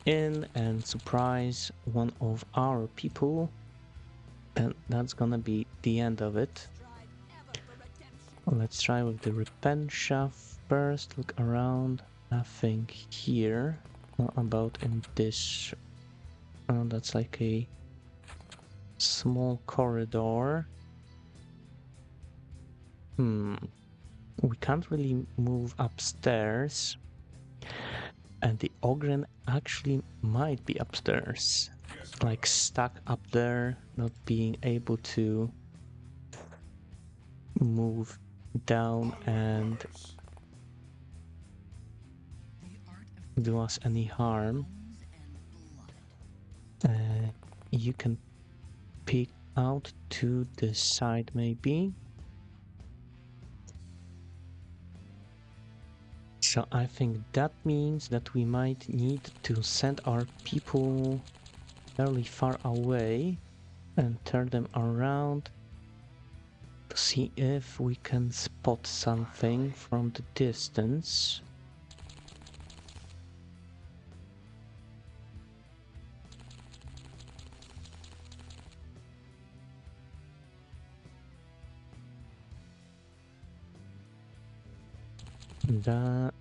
in and surprise one of our people, then that's gonna be the end of it. Let's try with the Repentia first. Look around. Nothing here. What about in this? Oh, that's like a small corridor. We can't really move upstairs. And the Ogren actually might be upstairs. Like stuck up there, not being able to move down and do us any harm. You can peek out to the side maybe. So I think that means that we might need to send our people fairly far away and turn them around to see if we can spot something from the distance.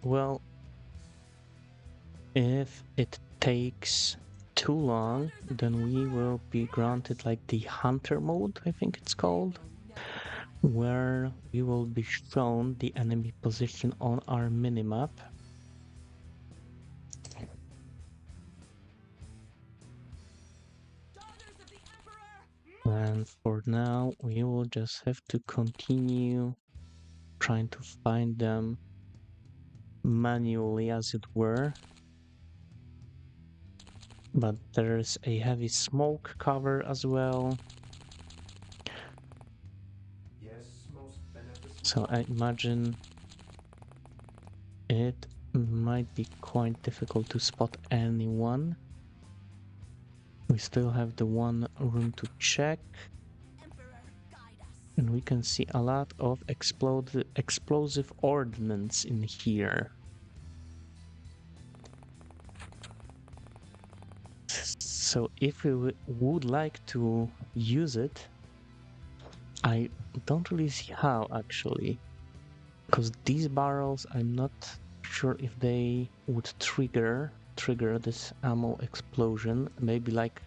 Well, if it takes too long, then we will be granted like the hunter mode, I think it's called, where we will be shown the enemy position on our minimap. And for now, we will just have to continue trying to find them manually, as it were. But there's a heavy smoke cover as well. Yes, most beneficent. So I imagine it might be quite difficult to spot anyone. We still have the one room to check. And we can see a lot of explosive ordnance in here. So if we would like to use it, I don't really see how actually. Because these barrels, I'm not sure if they would trigger this ammo explosion. Maybe like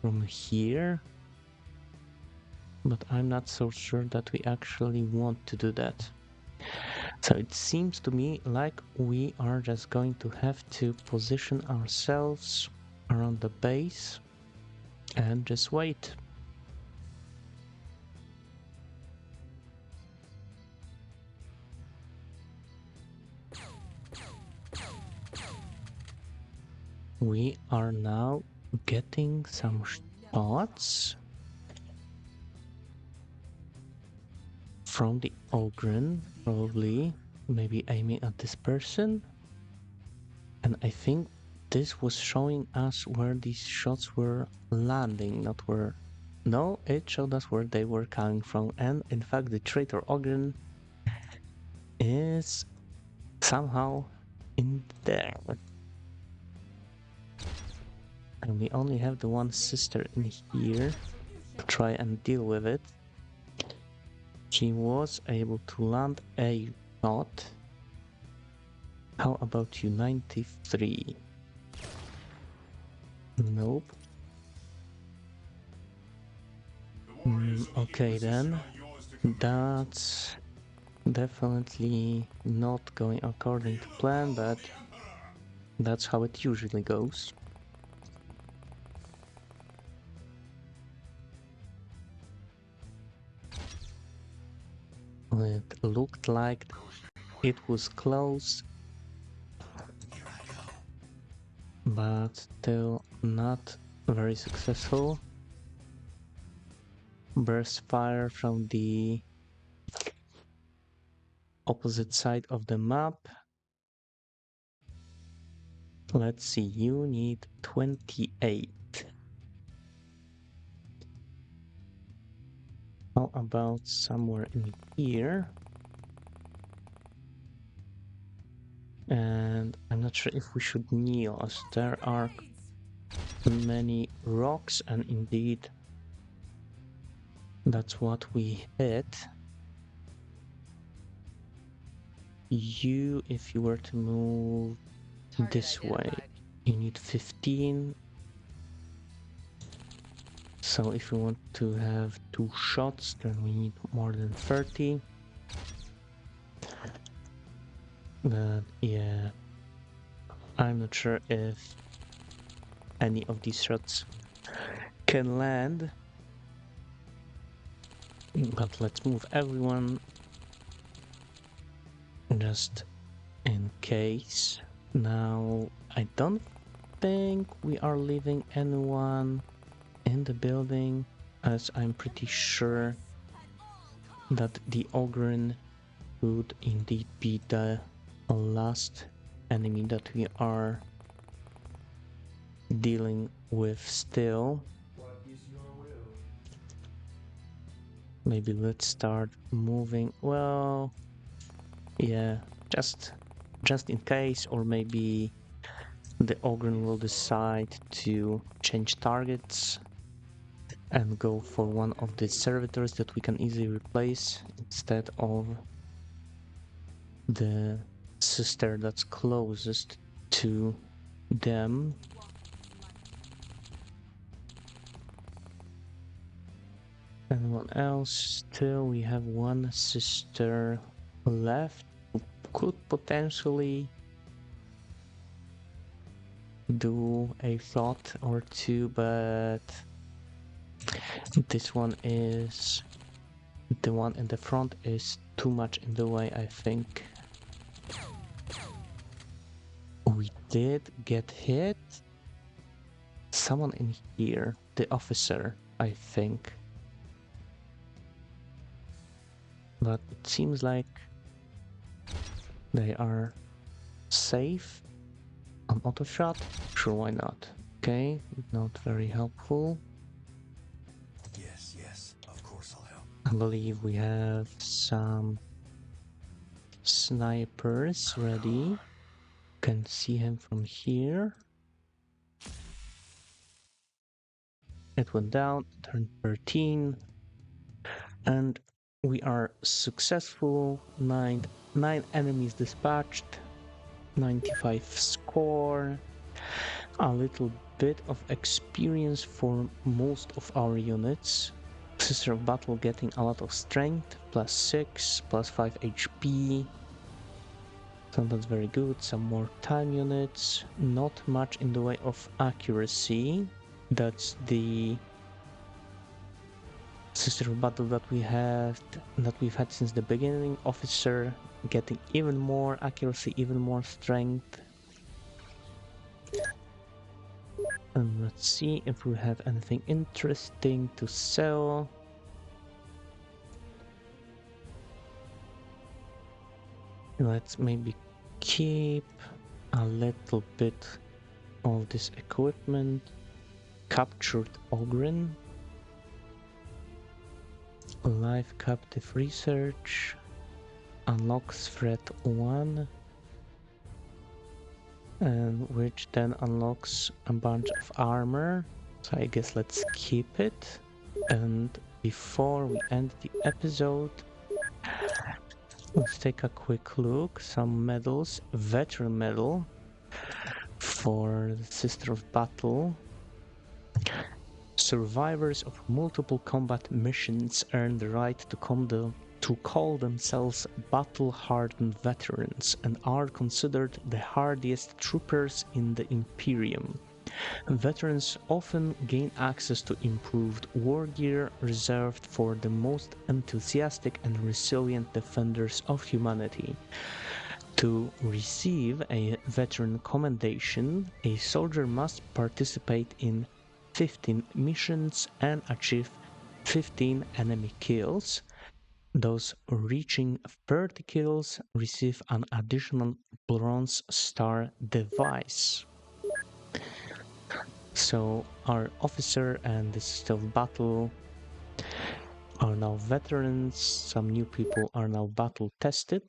from here. But I'm not so sure that we actually want to do that. So it seems to me like we are just going to have to position ourselves around the base and just wait. We are now getting some shots from the Ogren, probably maybe aiming at this person. And I think this was showing us where these shots were landing, not where... No, it showed us where they were coming from. And in fact, the traitor Ogren is somehow in there. And we only have the one sister in here to try and deal with it. She was able to land a shot. How about you, 93? Nope. Okay then, that's definitely not going according to plan, but that's how it usually goes. It looked like it was close, but still not very successful. Burst fire from the opposite side of the map. Let's see, you need 28. How about somewhere in here? And I'm not sure if we should kneel, as there are many rocks, and indeed that's what we hit. You, if you were to move this way, you need 15. So if we want to have 2 shots, then we need more than 30. But yeah, I'm not sure if any of these shots can land. But let's move everyone just in case. Now, I don't think we are leaving anyone in the building, as I'm pretty sure that the Ogren would indeed be the last enemy that we are dealing with still. What is your will? Maybe let's start moving. Well, yeah, just in case, or maybe the Ogren will decide to change targets and go for one of the servitors that we can easily replace instead of the sister that's closest to them. Anyone else? Still, we have one sister left who could potentially do a thought or two, but this one is the one in the front is too much in the way, I think. We did get hit. Someone in here, the officer, I think. But it seems like they are safe. An auto shot? Sure, why not? Okay, not very helpful. Yes, of course I'll help. I believe we have some snipers ready. Can see him from here. It went down, turn 13. And we are successful. Nine enemies dispatched. 95 score. A little bit of experience for most of our units. Sister of Battle getting a lot of strength, +6, +5 HP. So that's very good. Some more time units. Not much in the way of accuracy. That's the Sister of Battle that we've had since the beginning. Officer getting even more accuracy, even more strength. And let's see if we have anything interesting to sell. Let's maybe keep a little bit of this equipment. Captured Ogren. Live captive research. Unlocks threat 1. And which then unlocks a bunch of armor. So I guess let's keep it. And before we end the episode, let's take a quick look. Some medals. Veteran medal for the Sister of Battle. Survivors of multiple combat missions earn the right to call themselves battle-hardened veterans and are considered the hardiest troopers in the Imperium. Veterans often gain access to improved war gear reserved for the most enthusiastic and resilient defenders of humanity. To receive a veteran commendation, a soldier must participate in 15 missions and achieve 15 enemy kills. Those reaching 30 kills receive an additional Bronze Star device. So our officer and the Sister of Battle are now veterans. Some new people are now battle tested.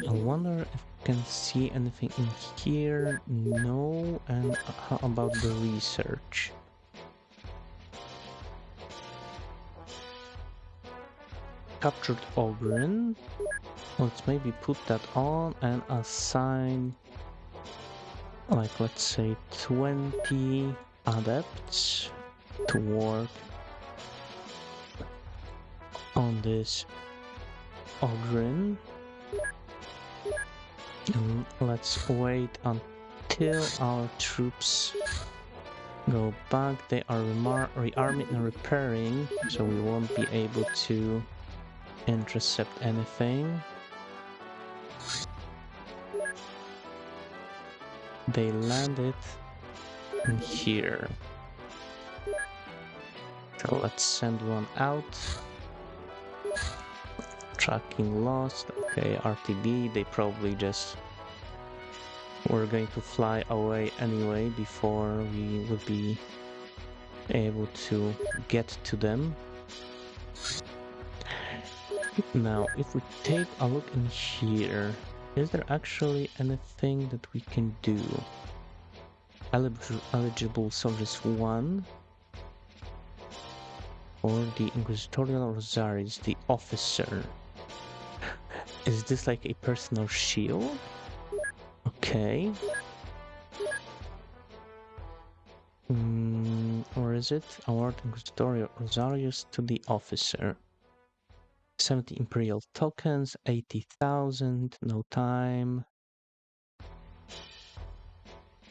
I wonder if we can see anything in here. No. And how about the research? Captured Ogren. Let's maybe put that on and assign, like, let's say 20 adepts to work on this Ogren. And let's wait until our troops go back. They are rearming and repairing, so we won't be able to intercept anything. They landed in here. So let's send one out. Tracking lost. Okay, RTB, they probably just were going to fly away anyway before we would be able to get to them. Now, if we take a look in here, is there actually anything that we can do? Eligible soldiers 1. for the Inquisitorial Rosaries, the officer. Is this like a personal shield? Okay. Or is it award Inquisitorial Rosarius to the officer? 70 Imperial tokens, 80,000, no time.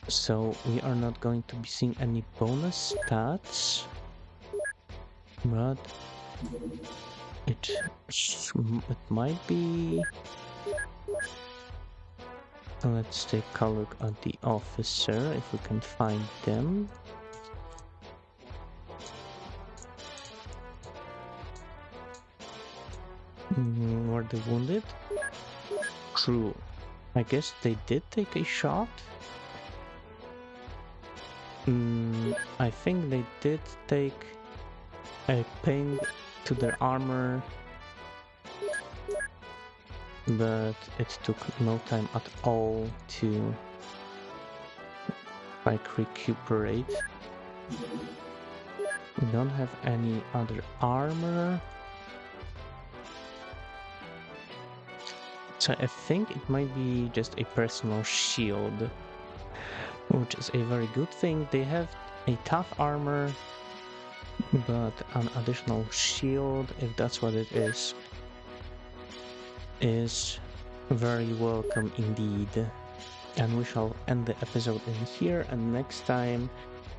So we are not going to be seeing any bonus stats, but it might be. Let's take a look at the officer if we can find them. Were they wounded? True. I guess they did take a shot. I think they did take a ping to their armor, but it took no time at all to like recuperate. We don't have any other armor. So I think it might be just a personal shield, which is a very good thing. They have a tough armor, but an additional shield, if that's what it is very welcome indeed. And we shall end the episode in here, and next time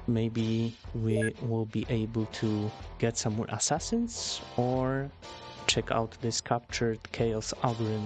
maybe we will be able to get some more assassins or check out this captured Chaos Ogrin.